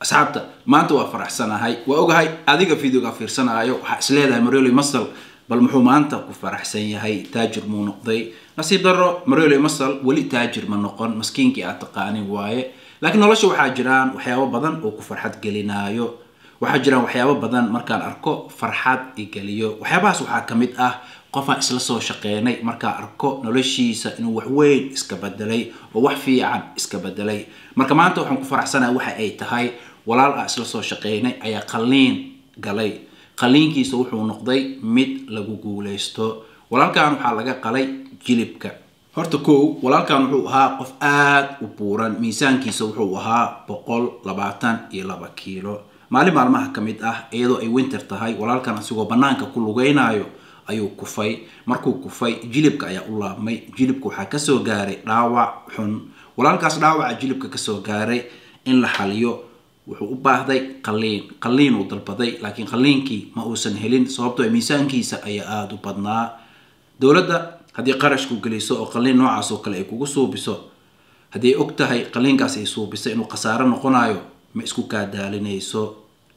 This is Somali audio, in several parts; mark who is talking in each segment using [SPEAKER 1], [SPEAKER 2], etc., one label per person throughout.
[SPEAKER 1] asxaabta maanta waa faraxsanahay waa ogahay adiga fiidiyowga fiirsanaayo waxa isleedahay Marioly Masal bal muxuu maanta ku faraxsan yahay taajir muu noqday nasiib daro Marioly Masal wali taajir ma noqon maskiinkii aad taqaanin waaye laakiin nolosha waxa jiraan waxyaabo badan oo ku farxad gelinaayo waxa jiraan waxyaabo badan markaan arko farxad igaliyo waxyaabahaas waxa kamid ah qofa isla soo shaqeynay marka arko noloshiisa inuu wax weyn iska bedelay oo wax fiican iska bedelay marka maanta waxaan ku faraxsanahay waxa ay tahay walaal ah isla soo shaqeynay ayaa qaliin galay qaliinkiisa wuxuu noqday mid lagu guuleysto walaalkan waxa laga qalay jilibka horta walaalkan wuxuu ahaa qof aad u buuran miisaankiisa wuxuu ahaa 122 kiilo maalin maalmaha kamid ah iyadoo ay winter tahay walaalkan asigoo banaanka ku lugeynayo ayuu kufay markuu kufay jilibka ayaa u laabmay jilibku waxa ka soo gaaray dhaawac xun walaalkaas dhaawaca jilibka ka soo gaaray in la xaliyo wuxuu u baahday qaliin uu dalbaday laakiin qaliinkii ma uusan helin sababtoo miisaankiisa ayaa aad u badnaa dawladda hadii qarash ku geliso oo qaliin noocaas oo kale ay kugu suubiso hadii og tahay qaliinkaas ay suubisay inuu qasaaro noqonayo ma isku ka daalinayso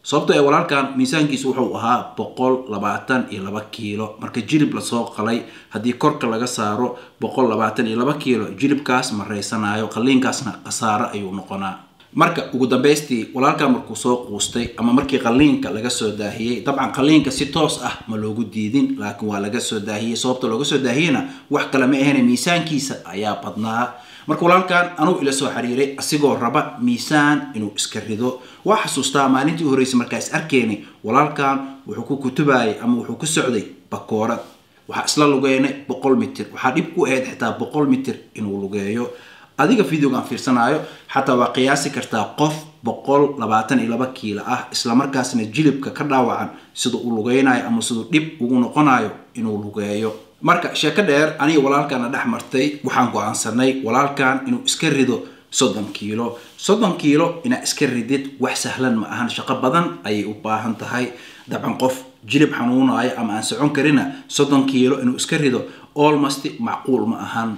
[SPEAKER 1] sababtoo ay walaalkan miisaankiisu wuxuu ahaa 122 kiilo marka jilib la soo qalay hadii korka laga saaro 122 kiilo jilibkaas ma reysanayo qaliinkaasna qasaaro ayuu noqonaa marka ugu dambeystii walaalkan markuu soo quustay ama markii qaliinka laga soo daahiyay dabcan qaliinka si toos ah ma loogu diidin laakiin waa laga soo daahiyay sababta looga soo daahiyayna wax kale ma ahayn miisaankiisa ayaa badnaa marka walaalkan anuu ila soo xiriiray asigoo raba miisaan inuu iska rido waa xasuustaa maalintii horeysay markaas arkeenay walaalkan wuxuu ku kutubayay ama wuxuu ku socday bakoorad waxa isla lugeynay 100 mitir waxa dib ku ahayd xitaa 100 mitir inuu lugeeyo adiga fiidiyowgan fiirsanaayo xataa waa qiyaasi kartaa qof 122 kiilo ah isla markaasna jilibka ka dhaawacan sidoo uu lugeynayo ama sidoo dib ugu noqonayo inuu lugeeyo marka sheeko dheer aniga walaalkan dhaxmartay waxaan go'aansanay walaalkan inuu iska rido 30 kiilo ina iska ridid wax sahlan ma ahan shaqo badan ay u baahan tahay dabcan qof jilib xanuunayo ama aan socon karina 30 kiilo inuu iska rido almost macquul ma ahan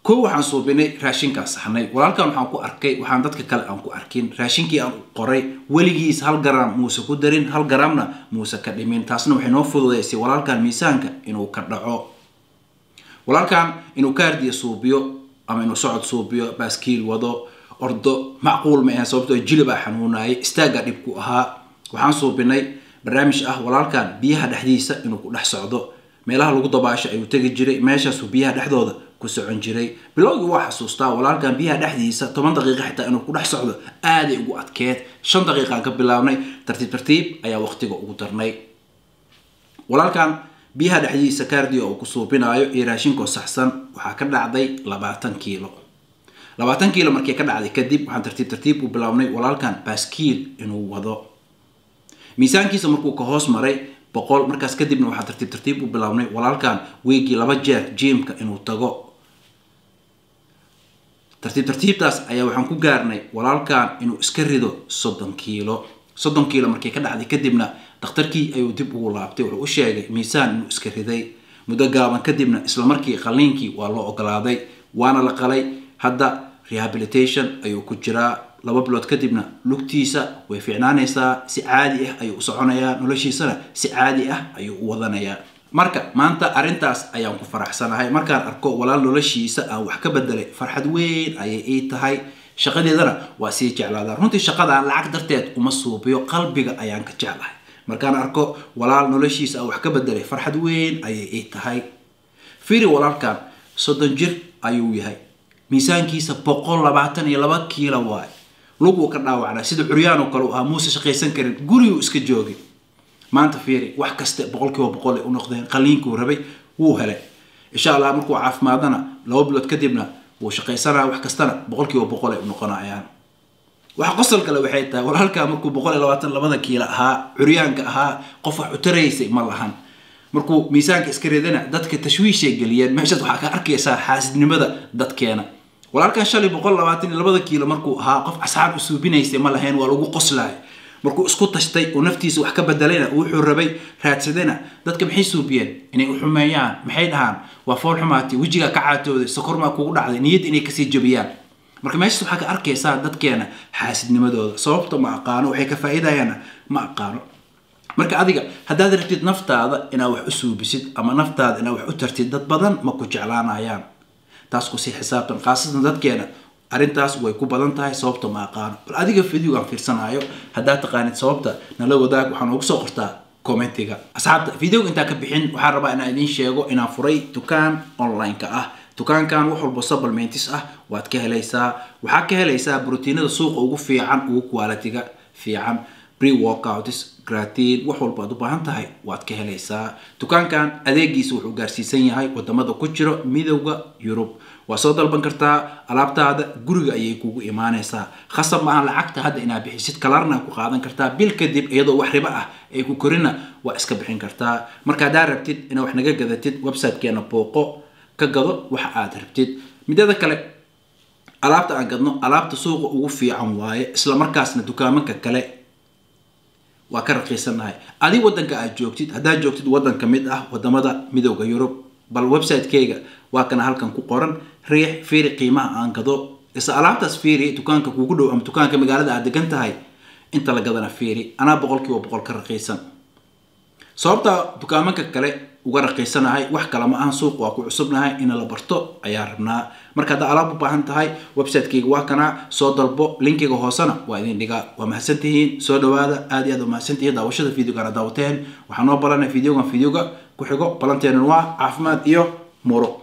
[SPEAKER 1] waxaan suubinay raashinka saxnay walaalkan waxaan ku arkay waxaan dadka kale aan ku arkin raashinkii aan qoray waligiis 1 gram muusa ku darin 1 gramna muusa ka dhimin taasna waxay noo fududeysay walaalkan miisaanka inuu ka dhaco walaalkan inuu kaardiyo suubiyo ama inuu socod suubiyo baaskiil wado ordo macquul ma aha sababtoo jilba xanuunay istaaga dib ku ahaa waxaan suubinay barnaamij ah walaalkan biyaha dhaxdiisa inuu ku dhex socdo meelaha lagu dabaasho ayuu tagi jiray meeshaas biyaha dhaxdooda ku socon jiray bilowgii waa xasuustaa walaalkan biyaha dhaxdiisa 10 daqiiqo xitaa inuu ku dhex socdo aad ay ugu adkeed 5 daqiiqo ka bilaabnay tartiib ayaa waqtiga ugu darnay walaalkan biyaha dhaxdiisa kaardiyo oo ku suubinayo iyo raashinko saxsan waxa ka dhacday 20 kiilo 20 kiilo markii ka dhacday kadib waxaan tartiib u bilaabnay walaalkan baaskiil inuu wado miisaankiisa markuu ka hoos maray 100 markaas kadibna waxa tartiib u bilaabnay walaalkan weegi 2 jeer gymka inuu tago tartiibtaas ayaa waxaan ku gaarnay walaalkan inuu iska rido 30 kiilo markii ka dhacday kadibna dhakhtarkii ayuu dib ugu laabtay wuxuu u sheegay miisaan inuu iska riday muddo gaaban kadibna isla markii qaliinkii waa loo ogolaaday waana la qalay hadda rehabilitation ayuu ku jiraa 2 bilood kadibna lugtiisa way fiicnaanaysaa si caadi ah ayuu u soconayaa noloshiisana si caadi ah ayuu u wadanayaa marka maanta arintaas ayaan ku faraxsanahay markaan arko walaal noloshiisa aan wax ka bedelay farxad weyn ayay tahay shaqadeedana waa si jeclaada runtii shaqada lacag darteed uma suubiyo qalbiga ayaan ka jeclahay markaan arko walaal noloshiisa aan wax ka bedelay farxad weyn ayay tahay fiiri walaalkan 30 jir ayuu yahay miisaankiisa 122 kiilo waay lugu ka dhaawacna sida curyaan oo kale ah muusa shaqaysan karin guriga iska joogay maanta fiiri wax kasta 100% u noqdeen qaliinku rabay wuu helay insha Allah markuu caafimaadana 2 bilood kadibna wuu shaqaysanaa wax kastana 100% u noqonayaan waxa qosol kale waxay tahay walaalka markuu 122 kiilo ahaa curyaanka ahaa qof wax u tareysay ma lahan markuu miisaanka iska ridana dadka tashwiish ay galiyeen meesha waxa ka arkaysaa xaasidnimada dadkeena walaalkan shalay 122 kiilo markuu ahaa qof asxaab u suubinaysay ma lahayn waa lagu qoslay markuu isku tashtay oo naftiisa wax ka bedelayna wuxuu rabay raadsadana dadka maxay suubiyeen inay u xumeeyaan maxay dhahaan waa fool xumaati wajiga ka caatooday sokor ma kugu dhacday niyad inay ka sii jabiyaan marka meesha waxa ka arkaysaa dadkeena xaasidnimadooda sababta ma aqaano waxay ka faa'iidayaan ma aqaano marka adiga haddaad rabtid naftaada inaad wax u suubisid ama naftaada inaad wax u tartid dad badan ma ku jeclaanayaan taas ku si xisaabtan qaasatan dadkeena arintaas way ku badan tahay sababta ma aqaano bal adiga video aan fiirsanayo haddaad taqaanid sababta nala wadaag waxaan ugu soo qortaa commentiga asxaabta video inta ka bixin waxaan rabaa inaan idin sheego inaan furay dukaan online ka ah dukaankan wax walba supplements ah waad ka helaysaa waxa ka helaysaa proteinada suuqa ugu fiican ugu quality-ga fiican pre-workouts creatine wax walba aad u baahan tahay waad ka helaysaa dukaankan adeegiisa wuxuu gaarsiisan yahay wadamada ku jiro midowga Europe waa soo dalban kartaa alaabtaada guriga ayay kugu imaanaysaa khasab ma aha lacagta hadda inaad bixisid kalarna ku qaadan kartaa bil kadib iyadoo wax riba ah ay ku korina waa iska bixin kartaa marka aad rabtid inaad wax naga gadatid website-keena booqo ka gado wax aad rabtid midada kale alaabta aan gadno alaabta suuqa ugu fiican waaye isla markaasna dukaamanka kale waa ka raqiisanahay adi wadanka aad joogtid hadaa joogtid wadan kamid ah wadamada midowga Europe bal website-keyga waa kana halkan ku qoran riix fiiri qiimaha aan gado isa alaabtaas fiiri dukaanka kugu dhow ama dukaanka magaalada aad degan tahay inta la gadana fiiri ana 100% ka raqiisan sababta dukaamanka kale uga raqiisanahay wax kala ma aan suuq waa ku cusubnahay in la barto ayaa rabnaa marka hada alaab u baahan tahay website-keyga waa kana soo dalbo linkiga hoosana waa idin dhiga waa mahadsantihiin soo dhawaada aad iyo aad mahadsantihiin daawashada video-ga daawateen waxaan noo balanay video-ga ku xigo balanteena waa caafimaad iyo muro